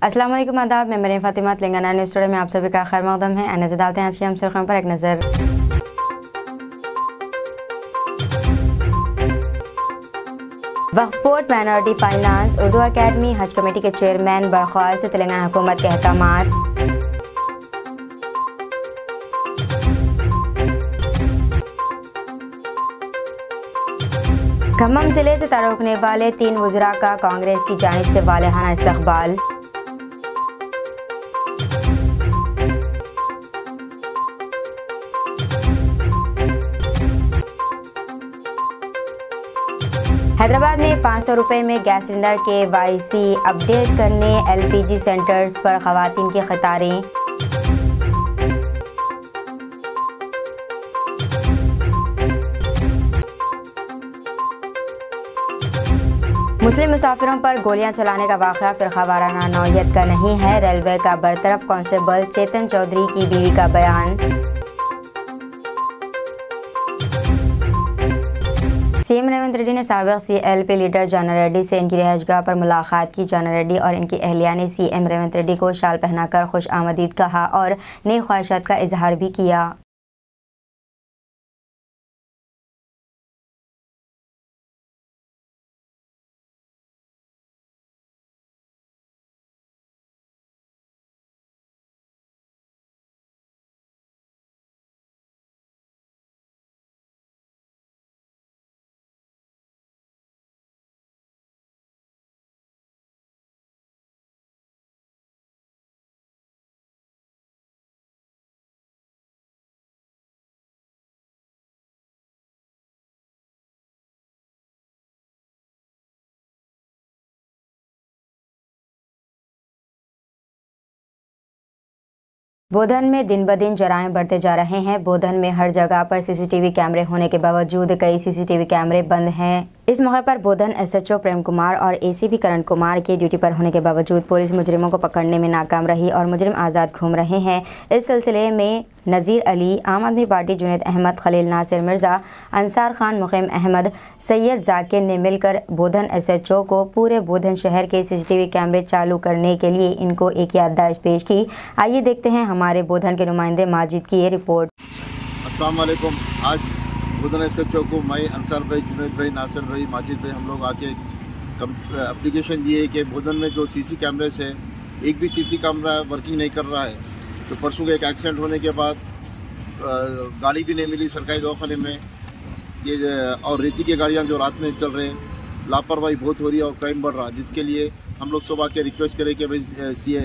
अस्सलाम वालेकुम, आदाब। मैं मरीम फातिमा तेलंगाना न्यूज़ टुडे में आप सभी का खैर मकदम है। नजर डालते हैं आज की हम सुर्खियों पर एक नज़र। Waqf board, minority finance, Urdu academy, Haj committee के चेयरमैन बर्खास्त, तेलंगाना हुकूमत के अहकामात। खम्मम जिले से तारुकने वाले 3 वज़रा का कांग्रेस की जानिब से वालेहाना इस्तकबाल। हैदराबाद में 500 रुपये में गैस सिलेंडर के KYC अपडेट करने LPG सेंटर्स पर खवातीन की कतारें। मुस्लिम मुसाफिरों पर गोलियां चलाने का वाक़या फ़िरक़ावाराना नौइयत का नहीं है, रेलवे का बरतरफ कांस्टेबल चेतन चौधरी की बीवी का बयान। सीएम रेवंत रेड्डी ने साबिक़ CLP लीडर जाना रेड्डी से इनकी रिहाइशगाह पर मुलाकात की। जाना रेड्डी और इनकी अहलिया ने CM रेवंत रेड्डी को शाल पहनाकर खुश आमदीद कहा और नई ख्वाहिशात का इजहार भी किया। बोधन में दिन ब दिन जराइम बढ़ते जा रहे हैं। बोधन में हर जगह पर CCTV कैमरे होने के बावजूद कई CCTV कैमरे बंद हैं। इस मौके पर बोधन SHO प्रेम कुमार और ACP करण कुमार के ड्यूटी पर होने के बावजूद पुलिस मुजरिमों को पकड़ने में नाकाम रही और मुजरिम आज़ाद घूम रहे हैं। इस सिलसिले में नज़ीर अली, आम आदमी पार्टी जुनैद अहमद, खलील नासिर मिर्ज़ा, अंसार खान, मुक़ीम अहमद, सैयद जाकिर ने मिलकर बोधन SHO को पूरे बोधन शहर के CCTV कैमरे चालू करने के लिए इनको एक याददाश्त पेश की। आइए देखते हैं हमारे बोधन के नुमाइंदे माजिद की ये रिपोर्ट। अस्सलाम वालेकुम। आज बोधन SHO को मैं, अंसार भाई, जुनैद भाई, नासिर भाई, माजिद भाई हम लोग आके एप्लीकेशन दिए कि बोधन में जो CC कैमरेस है, एक भी CC कैमरा वर्किंग नहीं कर रहा है। तो परसों का एक एक्सीडेंट होने के बाद गाड़ी भी नहीं मिली सरकारी दवाखाने में, ये और रेती की गाड़ियाँ जो रात में चल रहे हैं, लापरवाही बहुत हो रही है और क्राइम बढ़ रहा है, जिसके लिए हम लोग सब आके रिक्वेस्ट करें कि भाई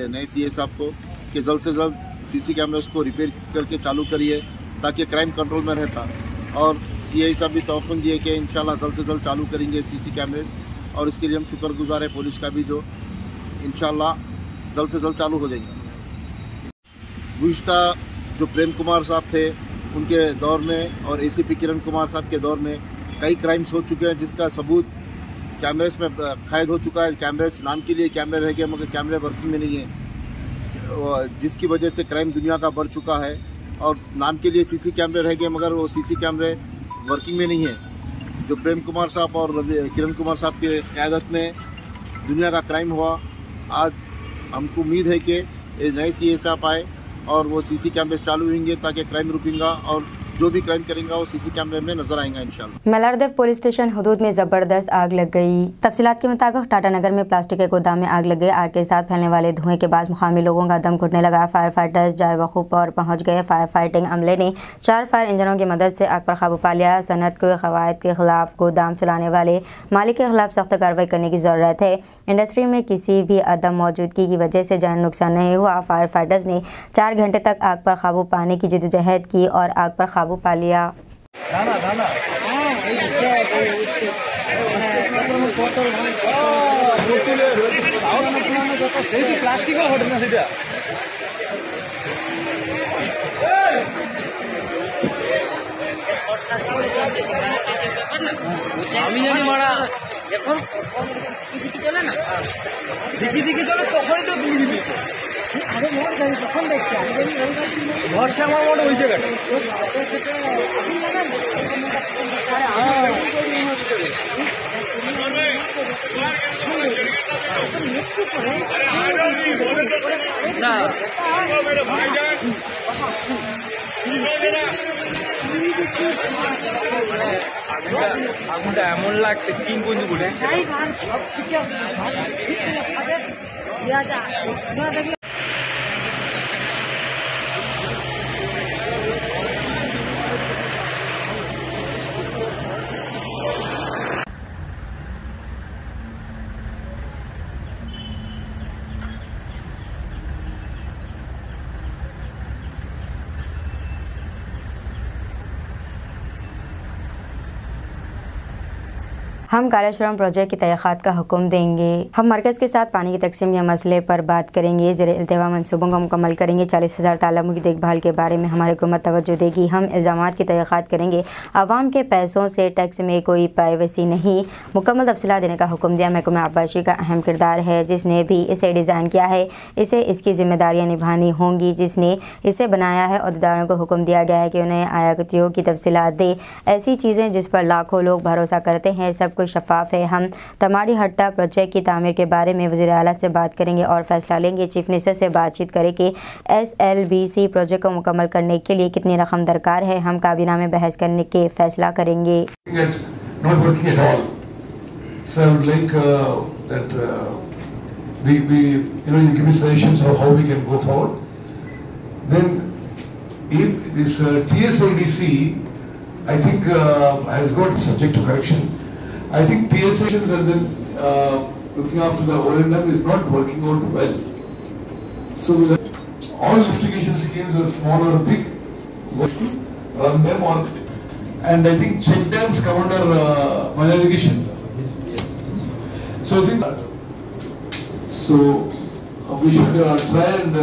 नए CA साहब को कि जल्द से जल्द CC कैमरास को रिपेयर करके चालू करिए ताकि क्राइम कंट्रोल में रहता। और CA साहब भी तवफ़्क़ दिए कि इंशाल्लाह जल्द से जल्द चालू करेंगे CC कैमरे, और इसके लिए हम शुक्रगुजार है पुलिस का भी, जो इंशाल्लाह जल्द से जल्द चालू हो जाएंगे। गुज़िश्ता जो प्रेम कुमार साहब थे उनके दौर में और ACP किरण कुमार साहब के दौर में कई क्राइम्स हो चुके हैं, जिसका सबूत कैमरेस में कैद हो चुका है। कैमरेस नाम के लिए कैमरे रह गए मगर कैमरे वर्किंग में नहीं है, जिसकी वजह से क्राइम दुनिया का बढ़ चुका है। और नाम के लिए CC कैमरे रह गए मगर वो CC कैमरे वर्किंग में नहीं है। जो प्रेम कुमार साहब और किरण कुमार साहब की क़यादत में दुनिया का क्राइम हुआ, आज हमको उम्मीद है कि नए CA साहब आए और वो CC कैमरे चालू होंगे ताकि क्राइम रुकेगा और जो भी क्राइम करेंगे वो CC कैमरे में नजर आएंगे इंशाल्लाह। मलारदेव पुलिस स्टेशन हदूद में जबरदस्त आग लग गई। तफसीलात के मुताबिक टाटा नगर में प्लास्टिक के गोदाम में आग लग गई। आग के साथ फैलने वाले धुएं के बाद मुकामी लोगों का दम घुटने लगा। फायर फाइटर्स जाए वक़ूफ़ पर पहुंच गए। फायर फाइटिंग अमले ने 4 फायर इंजनों की मदद से आग पर काबू पा लिया। सनत के क़वायद के खिलाफ गोदाम चलाने वाले मालिक के खिलाफ सख्त कार्रवाई करने की ज़रूरत है। इंडस्ट्री में किसी भी अदम मौजूदगी की वजह से जान नुकसान नहीं हुआ। फायर फाइटर्स ने 4 घंटे तक आग पर काबू पाने की जद्दोजहद की और आग पर काबू पा लिया। দেখি চলে না দেখি চলে তখনই তো আচ্ছা আমার মনে ওই জায়গাটা না আগুনটা এমন লাগছে কিংবদন্তি বলে हम कालेश्वरम प्रोजेक्ट की तहक़ीक़ात का हुक्म देंगे। हम मरकज़ के साथ पानी की तकसीम या मसले पर बात करेंगे। ज़ेर इल्तिवा मनसूबों को मुकम्मल करेंगे। 40,000 तालाबों की देखभाल के बारे में हमारी हुकूमत तवज्जो देगी। हम इल्ज़ामात की तहक़ीक़ात करेंगे। आवाम के पैसों से टैक्स में कोई प्राइवेसी नहीं। मुकम्मल तफसीलात देने का हुक्म दिया। महकमा आबाशी का अहम किरदार है, जिसने भी इसे डिज़ाइन किया है इसे इसकी ज़िम्मेदारियाँ निभानी होंगी। जिसने इसे बनाया है अहदेदारों को हुक्म दिया गया है कि उन्हें आयातियों की तफसीलात दे। ऐसी चीज़ें जिस पर लाखों लोग भरोसा करते हैं, सब कुछ शफाफ है। हम तमाड़ी हट्टा प्रोजेक्ट की तामीर के बारे में वज़ीर आला से बात करेंगे और फैसला लेंगे। चीफ मिनिस्टर से बातचीत करें कि SLBC प्रोजेक्ट को मुकम्मल करने के लिए कितनी रकम दरकार है। हम काबीना में बहस करने के फैसला करेंगे। I think has got subject to correction. I think TSAs and then looking after the O&M is not working out well. So we'll all litigation schemes are small or big, run them on, and I think check dams come under minor irrigation. So I think that. So we should try and.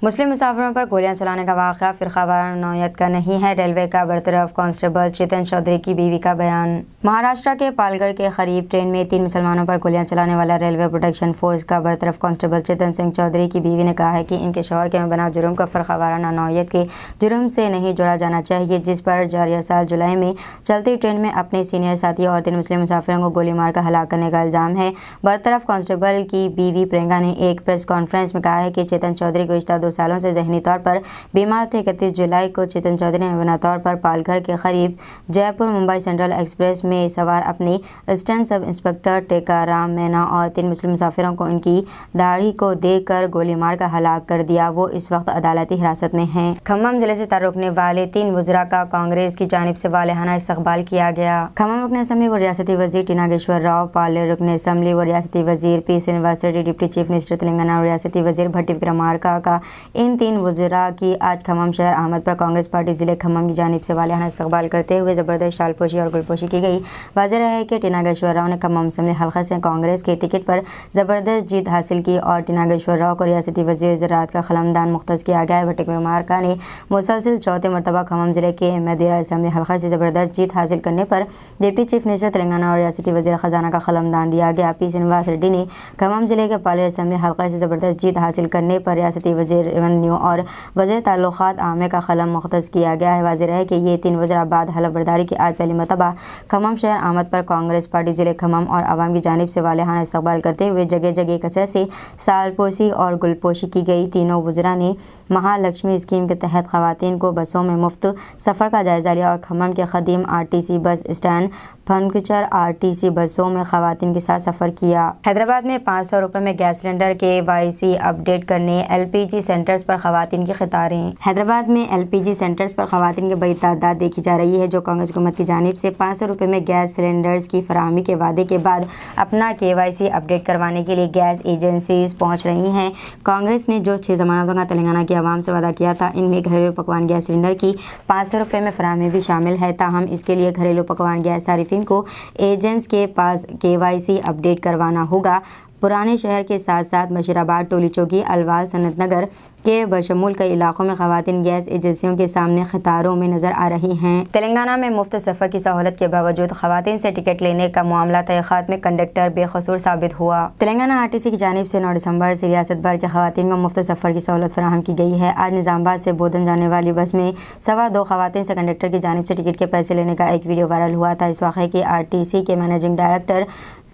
मुस्लिम मुसाफिरों पर गोलियां चलाने का वाक़या फ़िरक़ावाराना नौयत का नहीं है। Railway का बरतरफ constable चेतन चौधरी की बीवी का बयान। महाराष्ट्र के पालगढ़ के करीब ट्रेन में 3 मुसलमानों पर गोलियां चलाने वाला रेलवे प्रोटेक्शन फोर्स का बरतरफ कांस्टेबल चेतन सिंह चौधरी की बीवी ने कहा है कि इनके शौहर के बेबना जुर्म को फ़िरक़ावाराना नौयत के जुर्म से नहीं जोड़ा जाना चाहिए, जिस पर जारिया साल जुलाई में चलती ट्रेन में अपने सीनियर साथी और 3 मुस्लिम मुसाफिरों को गोली मारकर हलाक करने का इल्ज़ाम है। बरतरफ कांस्टेबल की बीवी प्रियंका ने एक प्रेस कॉन्फ्रेंस में कहा है कि चेतन चौधरी गुज़िश्ता 2 सालों से जहनी तौर पर बीमार थे। 31 जुलाई को चेतन चौधरी ने बेबना तौर पर पालघर के करीब जयपुर मुंबई सेंट्रल एक्सप्रेस में सवार अपने असिस्टेंट सब इंस्पेक्टर टेकाराम मैना और 3 मुस्लिम मुसाफिरों को उनकी दाढ़ी को देकर गोली मारकर हलाक कर दिया। वो इस वक्त अदालती हिरासत में हैं। खम्मम जिले से तारुकने वाले 3 वज़रा का कांग्रेस की जानिब से वालेहाना इस्तकबाल किया गया। खम्मम रुकन असम्बली व रियासती वज़ीर टी नागेश्वर राव, पार्ले रुकन असम्बली व रियासती वज़ीर P Srinivas Reddy, deputy chief minister Telangana और रियासती वज़ीर भट्टी विक्रमार्का का इन 3 वज़रा की आज खम्मम शहर अहमद पर कांग्रेस पार्टी ज़िले खम्मम की जानिब से वालेहाना इस्तकबाल करते हुए ज़बरदस्त शालपोशी और गुलपोशी की गई। वाज़ेह है कि टी नागेश्वर राव ने खम्मम असम्बली हल्का से कांग्रेस के टिकट पर ज़बरदस्त जीत हासिल की और टी नागेश्वर राव को रियासती वज़ीर ज़राअत का क़लमदान मुख्तस किया गया है। भट्टी विक्रमार्का ने मुसलसिल चौथे मरतबा खम्मम ज़िले के मदीरा असम्बली हल्का से ज़बरदस्त जीत हासिल करने पर डिप्टी चीफ मिनिस्टर तेलंगाना और रियासती वज़ीर ख़जाना का क़लमदान दिया गया। पी श्रीनिवास रेड्डी ने खम्मम ज़िले के पार्ले असम्बली हल्का से ज़बरदस्त जीत हासिल करने पर रियासती वज़ीर रेवेन्यू और वज़ीर ताल्लुक़ात आमे का क़लम मुख्तस किया गया है। वाज़ेह है कि ये 3 वज़रा बाद हलफ बर्दारी की आज पहली मरतबा खम्मम शहर अहमद पर कांग्रेस पार्टी ज़िले खम्मम और आवाम की जानिब से वालेहाना इस्तकबाल करते हुए जगह जगह कसरत से सालपोशी और गुलपोशी की गई। तीनों वज़रा ने महालक्ष्मी स्कीम के तहत ख़वातीन को बसों में मुफ्त सफ़र का जायज़ा लिया और खम्मम के ख़दीम RTC बस स्टैंड फनकचर RTC बसों में ख़वातीन के साथ सफ़र किया। हैदराबाद में 500 रुपये में गैस सिलेंडर के KYC अपडेट करने LPG सेंटर्स पर ख़वातीन की कतारें। हैदराबाद में LPG सेंटर्स पर ख़वातीन की बड़ी तादाद देखी जा रही है, जो कांग्रेस हुकूमत की जानिब से 500 रुपये में गैस सिलेंडर्स की फराहमी के वादे के बाद अपना KYC अपडेट करवाने के लिए गैस एजेंसीज पहुँच रही हैं। कांग्रेस ने जो 6 ज़मानतों का तेलंगाना की आवाम से वादा किया था, इनमें घरेलू पकवान गैस सिलेंडर की 500 रुपये में फराहमी भी शामिल है। ताहम इसके लिए घरेलू पकवान गैस सारिफिन को एजेंट्स के पास KYC अपडेट करवाना होगा। पुराने शहर के साथ साथ मशीराबाद, टोली चौकी, अलवाल, सनत नगर के बशमूल कई इलाकों में खवातीन गैस एजेंसियों के सामने कतारों में नजर आ रही हैं। तेलंगाना में मुफ्त सफ़र की सहूलत के बावजूद खवातीन से टिकट लेने का मामला तहक़ीक़ात में कंडक्टर बेकसूर साबित हुआ। तेलंगाना RTC की जानिब से 9 दिसंबर से रियासत भर के खवातीन को मुफ्त सफ़र की सहूलत फराहम की गई है। आज निज़ामाबाद से बोधन जाने वाली बस में सवार 2 खवातीन से कंडक्टर की जानिब से टिकट के पैसे लेने का एक वीडियो वायरल हुआ था। इस वाक़े की RTC के मैनेजिंग डायरेक्टर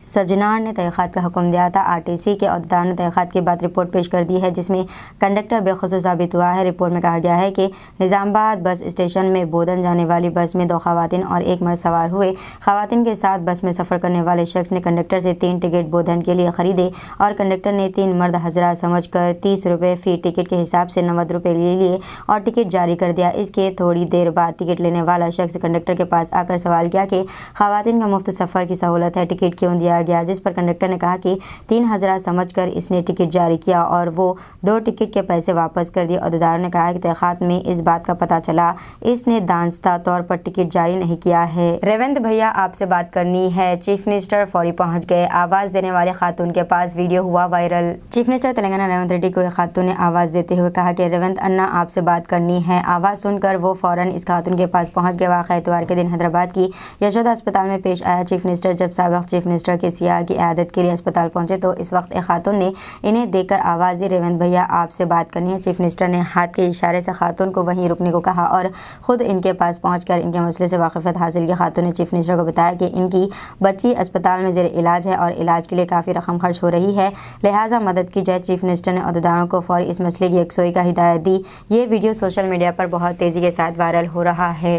सजनार ने तहक़ीक़ात का हुक्म दिया था। RTC के अहदेदार ने तहक़ीक़ात के बाद रिपोर्ट पेश कर दी है, जिसमें कंडक्टर बेकसूर साबित हुआ है। रिपोर्ट में कहा गया है कि निज़ामाबाद बस स्टेशन में बोधन जाने वाली बस में 2 खवातीन और 1 मर्द सवार हुए। खवातीन के साथ बस में सफ़र करने वाले शख्स ने कंडक्टर से 3 टिकट बोधन के लिए ख़रीदे और कंडक्टर ने 3 मर्द हज़रात समझकर 30 रुपये फ़ी टिकट के हिसाब से 90 रुपये ले लिए और टिकट जारी कर दिया। इसके थोड़ी देर बाद टिकट लेने वाला शख्स कंडक्टर के पास आकर सवाल किया कि खवातीन का मुफ्त सफ़र की सहूलत है, टिकट क्यों दिया गया, जिस पर कंडक्टर ने कहा कि 3 हज़रात समझकर इसने टिकट जारी किया और वो 2 टिकट के पैसे वापस कर दिए। अहदेदार ने कहा कि तहक़ीक़ात में इस बात का पता चला इसने दानिस्ता तौर पर टिकट जारी नहीं किया है। रेवंत भैया आपसे बात करनी है। चीफ मिनिस्टर फौरी पहुंच गए। आवाज़ देने वाले खातून के पास वीडियो हुआ viral. Chief minister Telangana Revanth Reddy को एक खातून ने आवाज़ देते हुए कहा कि रेवंत अन्ना आपसे बात करनी है। आवाज़ सुनकर वो फ़ौरन इस खातून के पास पहुँच गए। वाक़या इतवार के दिन हैदराबाद की यशोदा अस्पताल में पेश आया। चीफ मिनिस्टर जब साबिक़ चीफ मिनिस्टर KCR की इयादत के लिए अस्पताल पहुंचे तो इस वक्त एक खातून ने इन्हें देखकर आवाज़ दी, रेवंत भैया आपसे बात करनी है। चीफ मिनिस्टर ने हाथ के इशारे से खातून को वहीं रुकने को कहा और ख़ुद इनके पास पहुंचकर इनके मसले से वाक़िफ़त हासिल की। खातून ने चीफ मिनिस्टर को बताया कि इनकी बच्ची अस्पताल में ज़ेर इलाज है और इलाज के लिए काफ़ी रकम खर्च हो रही है, लिहाजा मदद की जाए। चीफ मिनिस्टर ने अहदेदारों को फौरी इस मसले की यकसोई का हिदायत दी। ये वीडियो सोशल मीडिया पर बहुत तेज़ी के साथ वायरल हो रहा है।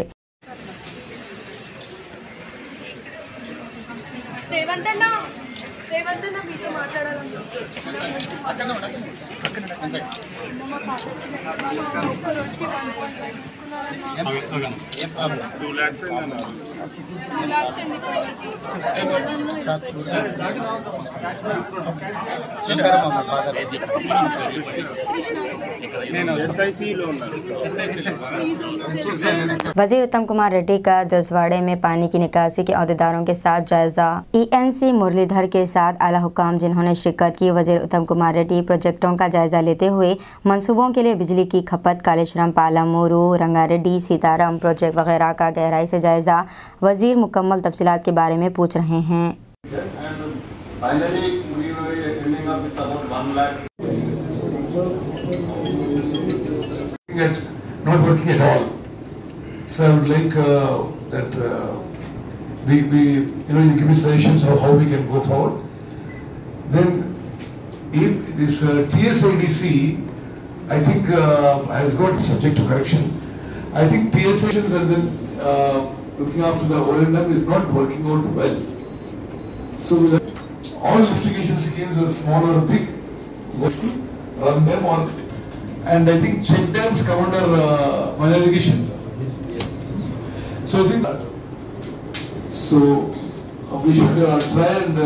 వీడియో మాట్లాడాలని ఒక్క రోజుకి 2 lakhs वज़ीर उत्तम कुमार रेड्डी का दसवाड़े में पानी की निकासी के अहदेदारों के साथ जायजा। ENC मुरलीधर के साथ आला हुकाम जिन्होंने शिरकत की। वज़ीर उत्तम कुमार रेड्डी प्रोजेक्टों का जायजा लेते हुए मंसूबों के लिए बिजली की खपत, कालेश्वरम, पालमूरू, रंगारेड्डी, सीताराम प्रोजेक्ट वगैरह का गहराई से जायजा। वज़ीर मुकम्मल तफसीलात के बारे में पूछ रहे हैं। Not working at all. So I would like that we you give me suggestions of how we can go forward. Then if this TSIDC, I think has got subject to correction. I think TSIDC and then looking after the O&M is not working out well. So we'll have all litigation schemes, are small or big, run them on. And I think check dams come under minor irrigation. So I think that. So we should try and.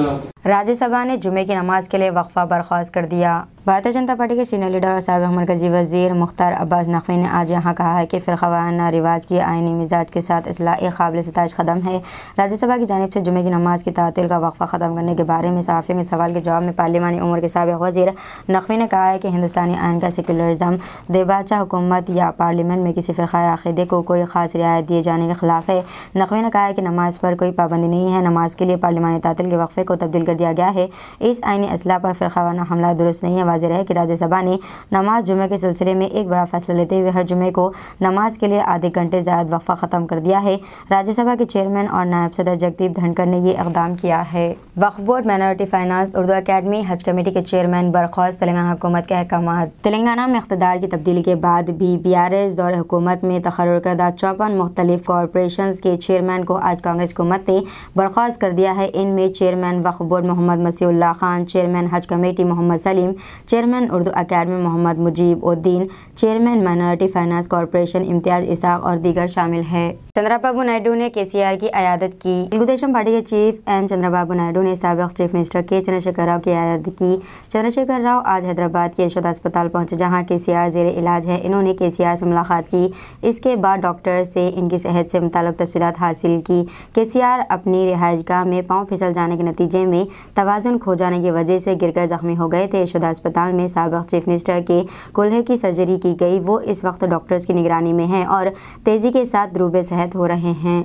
Rajya Sabha ने जुमे की नमाज के लिए वक्फा बर्खास्त कर दिया। Bharatiya Janata party के सीनियर लीडर और साबिक़ मरकज़ी वज़ीर मुख्तार अब्बास नक़वी ने आज यहाँ कहा है कि फ़िरक़ावाराना रिवाज की आइनी मिजाज के साथ इस्लाह एक काबिल सिताइश कदम है। राज्यसभा की जानिब से जुमे की नमाज की तातील का वक्फा ख़त्म करने के बारे में सहाफ़ियों के सवाल के जवाब में पार्लिमानी उमर के साबिक़ वज़ीर नक़वी ने कहा है कि हिंदुस्तानी आइन का सेकुलरिज़म देबाचा हुकूमत या पार्लियामेंट में किसी फ़िरक़ाए अक़ीदे को कोई ख़ास रियायत दिए जाने के ख़िलाफ़ है। नक़वी ने कहा है कि नमाज पर कोई पाबंदी नहीं है। नमाज के लिए पार्लिमानी तातील के वक्फ़े को तब्दील कर दिया गया है। इस आइनी असलाह पर फ़िरक़ावाराना हमला दुरुस्त नहीं है। वाज़ेह है कि राज्यसभा ने नमाज जुमे के सिलसिले में एक बड़ा फैसला लेते हुए हर जुमे को नमाज के लिए आधे घंटे ज़ायद वक्फा ख़त्म कर दिया है। राज्यसभा के चेयरमैन और नायब सदर जगदीप धनखड़ ने ये इक़दाम किया है। Waqf board, minority finance, Urdu academy, Haj committee के चेयरमैन बर्खास्त। तेलंगाना हुकूमत के अहकामात। तेलंगाना में इक़्तिदार की तब्दीली के बाद भी BRS दौरे हुकूमत में तक़र्रुर करदा 54 मुख्तलिफ कॉरपोरेशंस के चेयरमैन को आज कांग्रेस हुकूमत ने बर्खास्त कर दिया है। इनमें chairman Waqf board Mohammed Masiullah Khan, chairman Haj committee Mohammed Saleem, chairman Urdu academy Mohammed Mujeeb Uddin, chairman minority finance corporation Imtiaz Isaq और दीगर शामिल है। चंद्रबाबू नायडू ने KCR की इयादत की। तेलुगुदेशम पार्टी के चीफ N चंद्रबाबू नायडू ने साबिक़ chief minister K Chandrashekar Rao की इयादत की। चंद्रशेखर राव आज हैदराबाद के यशोदा अस्पताल पहुंचे, जहां KCR ज़ेर इलाज है। इन्होंने KCR से मुलाकात की। इसके बाद डॉक्टर से इनकी सेहत से मुताल्लिक़ तफसीलात हासिल की। KCR अपनी रिहाइशगाह में पाँव फिसल जाने के नतीजे में में तवाज़ुन खो जाने की वजह से गिरकर जख्मी हो गए थे। यशोदा अस्पताल में साबिक़ चीफ मिनिस्टर के कुल्हे की सर्जरी की गई। वो इस वक्त डॉक्टर्स की निगरानी में हैं और तेज़ी के साथ दुरूब सेहत हो रहे हैं।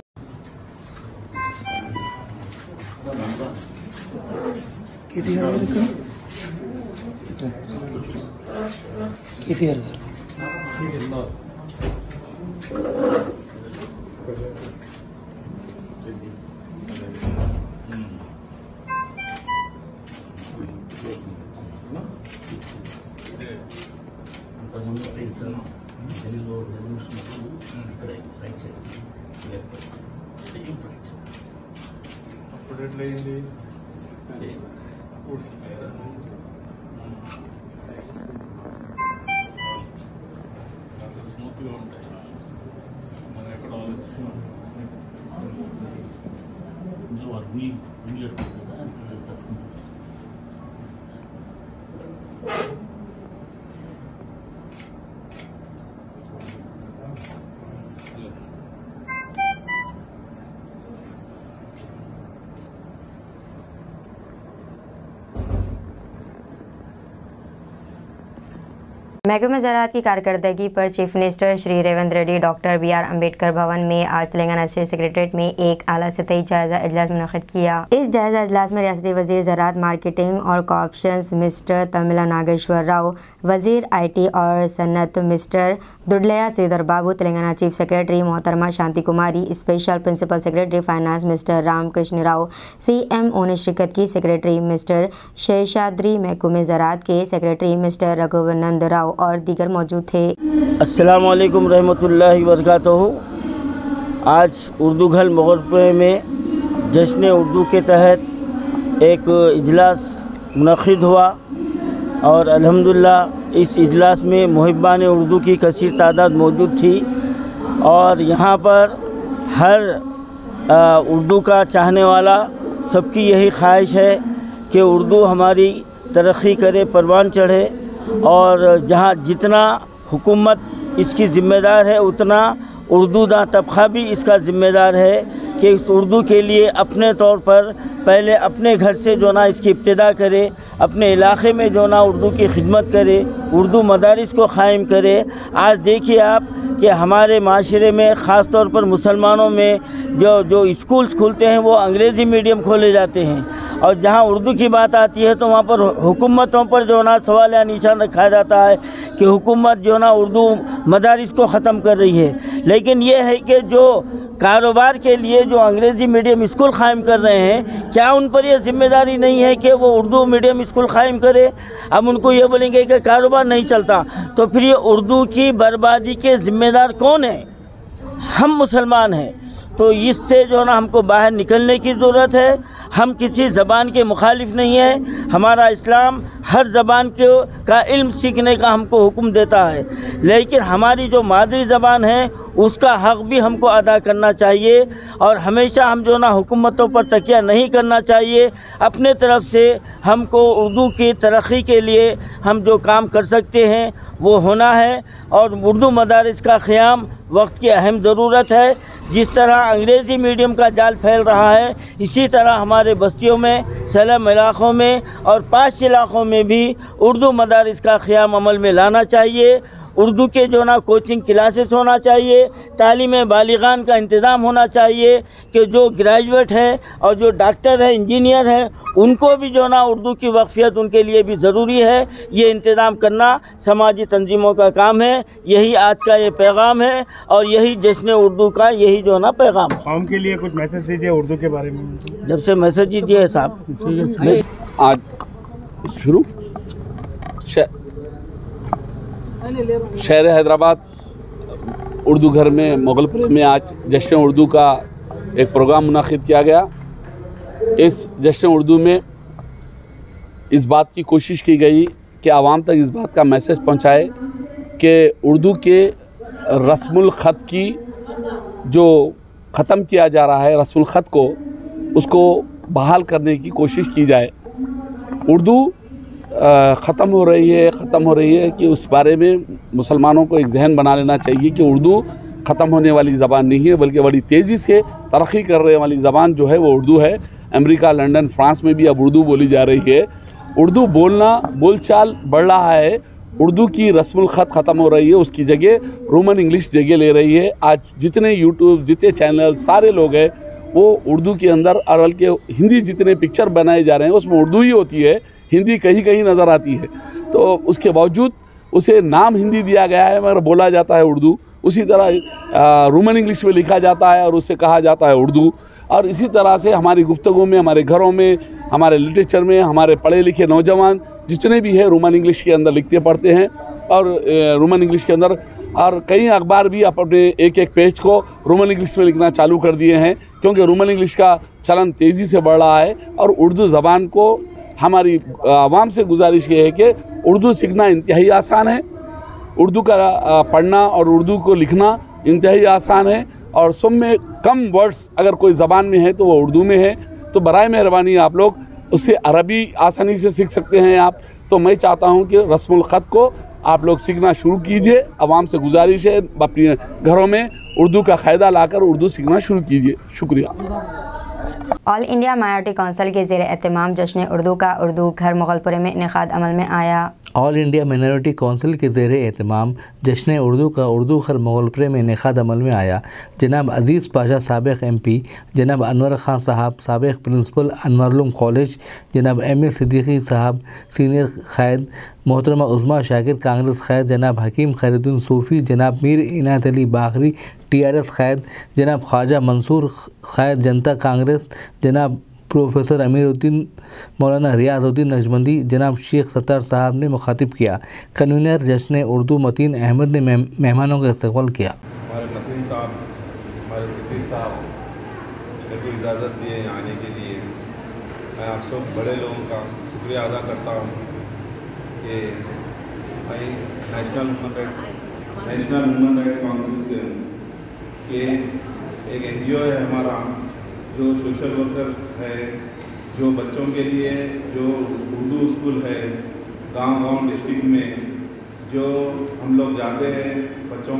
महकमे ज़राअत की कारकर्दगी पर chief minister Shri Revanth Reddy doctor BR Ambedkar भवन में आज तेलंगाना स्टेट सेक्रेटरीट में एक आला सतही जायज़ा इजलास मुनक़िद किया। इस जायज़ा इजलास में रियासती वज़ीर ज़राअत मार्केटिंग और कॉर्पोरेशंस मिस्टर तमिला नागेश्वर राव, वज़ीर IT और सन्नत mister Duddilla Sridhar Babu, Telangana chief secretary मोहतरमा Shanti Kumari, special principal secretary finance mister Ramakrishna Rao, CMO ने शिरकत की। सेक्रेटरी मिस्टर शेषाद्री, महकमे ज़राअत के सेक्रेटरी मिस्टर रघुवनंद राव और दीगर मौजूद थे। अस्सलाम वालेकुम रहमतुल्लाहि व बरकातहू। आज उर्दू घर मोगलपुर में जश्न उर्दू के तहत एक इजलास मुनक़िद हुआ और अल्हम्दुलिल्लाह इस इजलास में मुहिब्बान उर्दू की कसीर तादाद मौजूद थी और यहाँ पर हर उर्दू का चाहने वाला सबकी यही ख्वाहिश है कि उर्दू हमारी तरक्की करे, परवान चढ़े और जहाँ जितना हुकूमत इसकी ज़िम्मेदार है उतना उर्दू दा तबक़ा भी इसका ज़िम्मेदार है कि इस उर्दू के लिए अपने तौर पर पहले अपने घर से जो ना इसकी इब्तिदा करे, अपने इलाक़े में जो ना उर्दू की खिदमत करे, उर्दू मदारिस को क़ायम करे। आज देखिए आप कि हमारे माशरे में ख़ास तौर पर मुसलमानों में जो स्कूल्स खुलते हैं वो अंग्रेज़ी मीडियम खोले जाते हैं और जहाँ उर्दू की बात आती है तो वहाँ पर हुकूमतों पर जो ना सवाल या निशान रखा जाता है कि हुकूमत जो ना उर्दू मदारिस को ख़त्म कर रही है। लेकिन ये है कि जो कारोबार के लिए जो अंग्रेज़ी मीडियम स्कूल क़ायम कर रहे हैं, क्या उन पर यह ज़िम्मेदारी नहीं है कि वो उर्दू मीडियम स्कूल क़ायम करे? अब उनको ये बोलेंगे कि कारोबार नहीं चलता, तो फिर ये उर्दू की बर्बादी के ज़िम्मेदार कौन है? हम मुसलमान हैं। तो इससे जो ना हमको बाहर निकलने की ज़रूरत है। हम किसी ज़बान के मुखालिफ नहीं है। हमारा इस्लाम हर ज़बान का इल्म सीखने का हमको हुक्म देता है, लेकिन हमारी जो मादरी ज़बान है उसका हक़ भी हमको अदा करना चाहिए और हमेशा हम जो ना हुकूमतों पर तकिया नहीं करना चाहिए। अपने तरफ से हमको उर्दू की तरक्की के लिए हम जो काम कर सकते हैं वो होना है और उर्दू मदारिस का क़याम वक्त की अहम ज़रूरत है। जिस तरह अंग्रेज़ी मीडियम का जाल फैल रहा है, इसी तरह हमारे बस्तियों में, सलम इलाक़ों में और पाश इलाक़ों में भी उर्दू मदारिस का क़याम अमल में लाना चाहिए। उर्दू के जो ना कोचिंग क्लासेस होना चाहिए, तालीम बालिगान का इंतज़ाम होना चाहिए कि जो ग्रेजुएट है और जो डॉक्टर है, इंजीनियर है, उनको भी जो ना उर्दू की वक़फ़ियत उनके लिए भी ज़रूरी है। ये इंतज़ाम करना समाजी तंजीमों का काम है। यही आज का ये पैगाम है और यही जश्न उर्दू का यही जो ना पैगाम। कौम के लिए कुछ मैसेज दीजिए उर्दू के बारे में। जब से मैसेज ही दिए साहब, आज शुरू शहर हैदराबाद उर्दू घर में मोगलपुर में आज जश्न उर्दू का एक प्रोग्राम मुनाकिद किया गया। इस जश्न उर्दू में इस बात की कोशिश की गई कि आवाम तक इस बात का मैसेज पहुंचाए कि उर्दू के रस्मुल ख़त की जो ख़त्म किया जा रहा है, रस्मुल ख़त को उसको बहाल करने की कोशिश की जाए। उर्दू ख़त्म हो रही है कि उस बारे में मुसलमानों को एक जहन बना लेना चाहिए कि उर्दू ख़त्म होने वाली ज़बान नहीं है, बल्कि बड़ी तेज़ी से तरक्की कर रहे वाली ज़बान जो है वो उर्दू है। अमेरिका, लंदन, फ्रांस में भी अब उर्दू बोली जा रही है। उर्दू बोलचाल बढ़ रहा है। उर्दू की रस्मुल ख़त ख़त्म हो रही है, उसकी जगह रोमन इंग्लिश जगह ले रही है। आज जितने यूट्यूब, जितने चैनल, सारे लोग हैं वो उर्दू के अंदर, और बल्कि हिंदी जितने पिक्चर बनाए जा रहे हैं उसमें उर्दू ही होती है, हिंदी कहीं कहीं नज़र आती है। तो उसके बावजूद उसे नाम हिंदी दिया गया है मगर बोला जाता है उर्दू। उसी तरह रोमन इंग्लिश में लिखा जाता है और उसे कहा जाता है उर्दू। और इसी तरह से हमारी गुफ्तगू में, हमारे घरों में, हमारे लिटरेचर में हमारे पढ़े लिखे नौजवान जितने भी हैं रोमन इंग्लिश के अंदर लिखते पढ़ते हैं। और रोमन इंग्लिश के अंदर, और कई अखबार भी अपने एक एक पेज को रोमन इंग्लिश में लिखना चालू कर दिए हैं, क्योंकि रोमन इंग्लिश का चलन तेज़ी से बढ़ रहा है। और उर्दू ज़बान को हमारी आवाम से गुजारिश ये है कि उर्दू सीखना इंतहाई आसान है। उर्दू का पढ़ना और उर्दू को लिखना इंतहाई आसान है। और सब में कम वर्ड्स अगर कोई ज़बान में है तो वो उर्दू में है। तो बराए मेहरबानी आप लोग उससे अरबी आसानी से सीख सकते हैं आप। तो मैं चाहता हूँ कि रस्मुल ख़त को आप लोग सीखना शुरू कीजिए। आवाम से गुजारिश है अपने घरों में उर्दू का क़ायदा लाकर उर्दू सीखना शुरू कीजिए। शुक्रिया। ऑल इंडिया माइनॉरिटी काउंसिल के ज़ेर एहतमाम जश्न उर्दू का उर्दू घर मुगलपुरे में इनेकाद अमल में आया। ऑल इंडिया माइनॉरिटी काउंसिल के ज़ेर एहतमाम जश्न उर्दू का उर्दू घर मुगलपुरे में इनेकाद अमल में आया। जनाब अज़ीज़ पाशा साबिक़ MP, जनाब अनवर ख़ान साहब साबिक़ प्रिंसिपल अनवरुल कॉलेज, जनाब M.A. सिद्दीकी साहब सीनियर क़ायद, मोहतरमा उज़्मा शाकिर कांग्रेस क़ायद, जनाब हकीम खैरुद्दीन सूफ़ी, जनाब मीर इनायत अली बाखरी TRS क़ायद, जनाब ख्वाजा मंसूर क़ायद जनता कांग्रेस, जनाब प्रोफेसर अमीरुद्दीन मौलाना रियाज़ुद्दीन नजमंदी, जनाब शेख सत्तार साहब ने मुखातिब किया। कन्वीनर जश्न उर्दू मतीन अहमद ने मेहमानों का इस्तकबाल किया। हमारे मतीन साहब, हमारे सिद्दीक साहब मेरे को इजाज़त दिए आने के लिए। मैं आप सब बड़े लोगों का शुक्रिया अदा करता हूँ कि नेशनल वुमेन राइट काउंसिल से कि एक NGO है हमारा जो सोशल वर्कर है, जो बच्चों के लिए जो उर्दू स्कूल है गांव-गांव डिस्ट्रिक्ट में, जो हम लोग जाते हैं बच्चों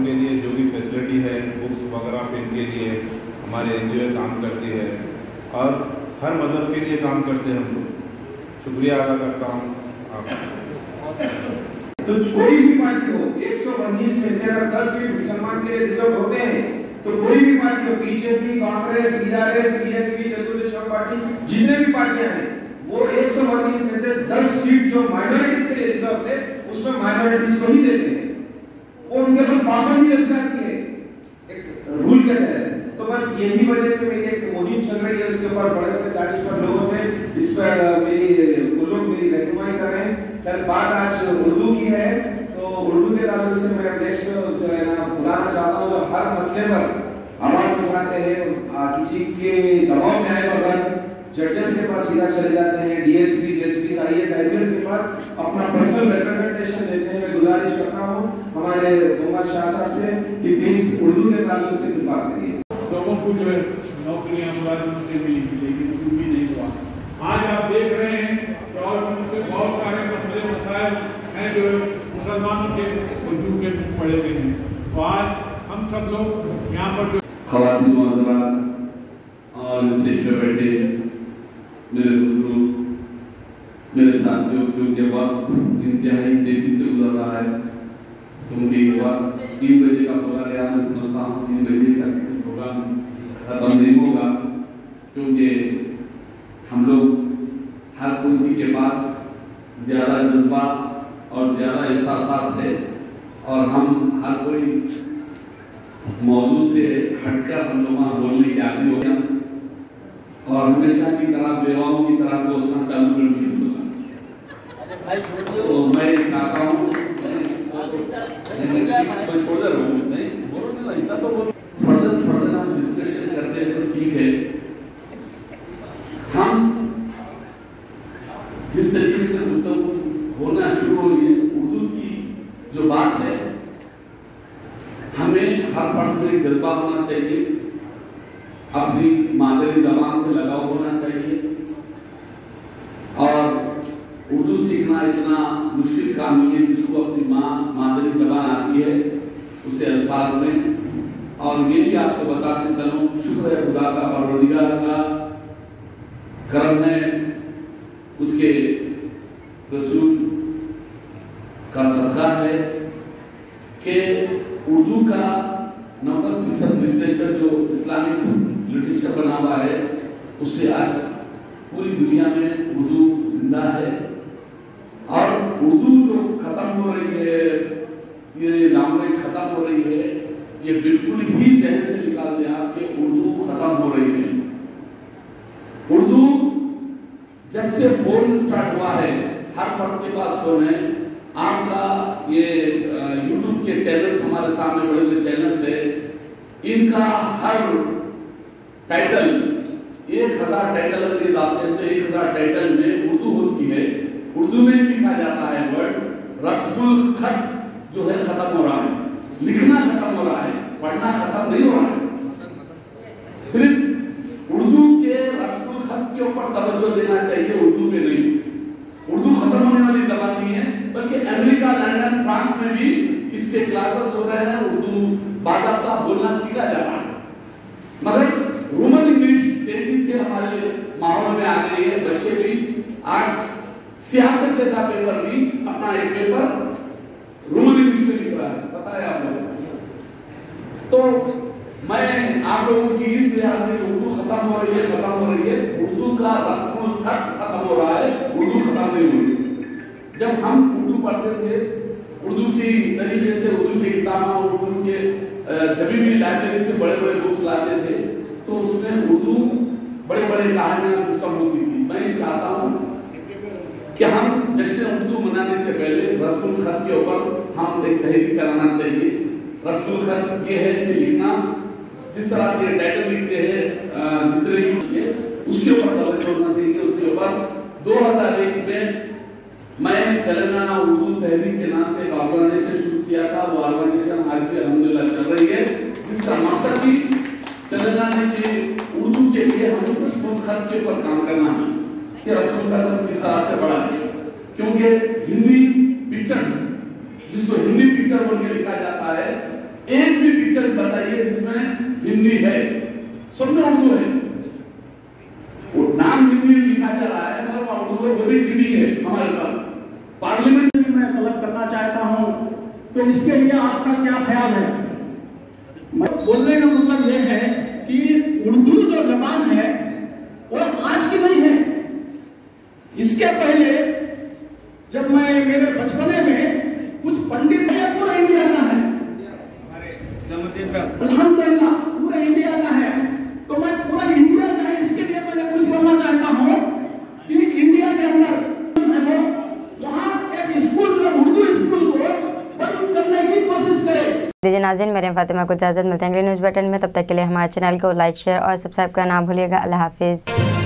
के लिए जो भी फैसिलिटी है बुक्स वगैरह पे इनके लिए हमारे NGO काम करती है और हर मज़हब के लिए काम करते हैं हम लोग। शुक्रिया अदा करता हूँ आप। तो कोई भी पार्टी हो, 119 में से अगर 10 सीट मुसलमान के लिए रिजर्व होते हैं तो कोई भी पार्टी हो, BJP, Congress, BRS, BSP, Telugu Desam party, जितने भी पार्टियां हैं वो 119 में से 10 सीट जो माइनॉरिटीज के लिए रिजर्व थे उसमें माइनॉरिटीज को ही देते हैं। वो उनके पर पाबंदी लग जाती है एक रूल के तहत। तो बस यही वजह से मेरी एक मुहिम चल रही है, उसके ऊपर बड़े बड़े दानिशवर लोगों से इस पर वो लोग मेरी रहनुमाई कर रहे हैं। कल बात आज उर्दू की है तो उर्दू के ताल्लुक से मैं नेक्स्ट जो है ना बुलाना चाहता हूँ, जो हर मसले पर आवाज उठाते हैं, किसी के दबाव में आए बगैर जजेस के पास सीधा चले जाते हैं, DSPs, SPs, IAS, IPS के पास अपना पर्सनल रिप्रेजेंटेशन देते हैं। मैं गुजारिश करता हूँ हमारे मोहम्मद शाह साहब से कि प्लीज उर्दू के ताल्लुक से कुछ बात करिए। लोगों को जो है नौकरियां मुलाजिम से मिली लेकिन उर्दू भी नहीं हुआ। आज आप देख रहे हैं कि और उनसे बहुत सारे मसले मसाइल हैं जो मुसलमानों के वजूद के पड़े हुए हैं। तो आज हम सब लोग यहाँ पर जो ख़वातीन व हज़रात और स्टेज पर बैठे मेरे बुजुर्गों, मेरे साथियों, क्योंकि वक्त इंतहाई तेज़ी से गुजर रहा है, क्योंकि वक्त 3 बजे का प्रोग्राम यहाँ से समझता हूँ 3 बजे तक प्रोग्राम खत्म नहीं होगा, क्योंकि हम लोग हर किसी के पास ज़्यादा जज्बात और ज़्यादा एहसासात है और हम हर कोई मौजूद से हटकर हम लोग वहाँ बोलने के आदमी हो गया और हमेशा की तरह बेवाओं की तरह कोसना चालू कर दिया। तो मैं चाहता हूँ फर्दर हम डिस्कशन करते हैं तो ठीक है। हम जिस तरीके से गुफ्तगू होना शुरू हो रही है, उर्दू की जो बात है, हमें हर फर्द में जज्बा होना चाहिए, अपनी मादरी ज़बान से लगाव होना चाहिए और उर्दू सीखना इतना मुश्किल काम नहीं है। जिसको अपनी मादरी ज़बान आती है उसे अल्फाज में। और ये भी आपको बताते चलूं, शुक्र है खुदा का, परवरदिगार का करम है, उसके रसूल का सदका है कि उर्दू का 90% लिटरेचर जो इस्लामिक लिटरेचर बना हुआ है, उससे आज पूरी दुनिया में उर्दू जिंदा है। और उर्दू जो खत्म हो रही है, ये लैंग्वेज खत्म हो रही है, ये बिल्कुल ही जहन से निकाल दिया कि उर्दू खत्म हो रही है। उर्दू जब से फोन स्टार्ट हुआ है, हर फर्द के पास फोन है। आपका ये यूट्यूब के चैनल्स, हमारे सामने बड़े बड़े चैनल्स है, इनका हर टाइटल 1000 टाइटल अगर ये डालते हैं तो 1000 टाइटल में उर्दू होती है। उर्दू में लिखा जाता है वर्ड रस्मुल खत जो है खत्म हो रहा है, लिखना खत्म हो रहा है, पढ़ना खत्म नहीं हो रहा है। सिर्फ उर्दू के रस्मुल खत के ऊपर तवज्जो देना चाहिए, उर्दू पे नहीं। उर्दू खत्म होने वाली जबान नहीं है, बल्कि अमेरिका, लंदन, फ्रांस में भी इसके क्लासेस हो रहे हैं, उर्दू बाकायदा बोलना सीखा जा रहा है। मगर रोमन इंग्लिश तेजी से हमारे माहौल में आ गई है। बच्चे भी आज सियासत जैसा पेपर भी अपना एक पेपर रोमन इंग्लिश में लिख रहा है, पता है आप लोग। तो मैं आप लोगों की इस लिहाज से उर्दू खत्म हो रही है, उर्दू का रस्म खत्म हो रहा है, उर्दू खत्म नहीं हो रही। जब हम उर्दू पढ़ते थे, उर्दू की तरीके से, उर्दू की किताबें, उर्दू के जब भी लाइब्रेरी से बड़े बड़े बुक्स लाते थे, तो उसमें उर्दू बड़े बड़े कहानियां सिस्टम होती थी। मैं चाहता हूँ कि हम जश्न उर्दू मनाने से पहले रस्मुल खत के ऊपर हम एक तहरीक चलाना चाहिए। रस्मुल खत ये है कि लिखना, जिस तरह से टाइटल लिखते हैं जितने उसके ऊपर तवज्जो होना चाहिए। उसके ऊपर 2001 में मैं तेलंगाना उर्दू तहरीक के नाम से एक ऑर्गेनाइजेशन शुरू किया था। वो ऑर्गेनाइजेशन आज भी अल्हम्दुलिल्लाह चल रही है, जिसका मकसद भी तेलंगाना के उर्दू के लिए हम रस्मुल खत के ऊपर काम करना है कि रस्मुल खत हम किस तरह से बढ़ाएं। क्योंकि हिंदी पिक्चर्स, जिसको हिंदी पिक्चर बोल के लिखा जाता है, एक भी पिक्चर बताइए जिसमें हिंदी है, सब में उर्दू है। वो नाम हिंदी में लिखा जा रहा है मगर उर्दू वो भी चीनी है हमारे साथ। पार्लियामेंट में मैं तलब करना चाहता हूं, तो इसके लिए आपका क्या ख्याल है? मैं बोलने का मतलब यह है कि उर्दू जो जबान है वो आज की नहीं है। इसके पहले जब मैं मेरे बचपने में कुछ पंडित पूरा इंडिया का है, अल्हम्दुलिल्लाह पूरा इंडिया का है, तो मैं पूरा इंडिया का है, इसके लिए मैं कुछ बोलना चाहता हूँ कि इंडिया के अंदर वहाँ एक स्कूल, उर्दू स्कूल को बंद करने की कोशिश करे। दीजिए नाज़रीन, मेरे फातिमा को इजाज़त, मिलते हैं अगले न्यूज़ बटन में। तब तक के लिए हमारे चैनल को लाइक, शेयर और सब्सक्राइब करना ना भूलिएगा। अल्लाह हाफिज़।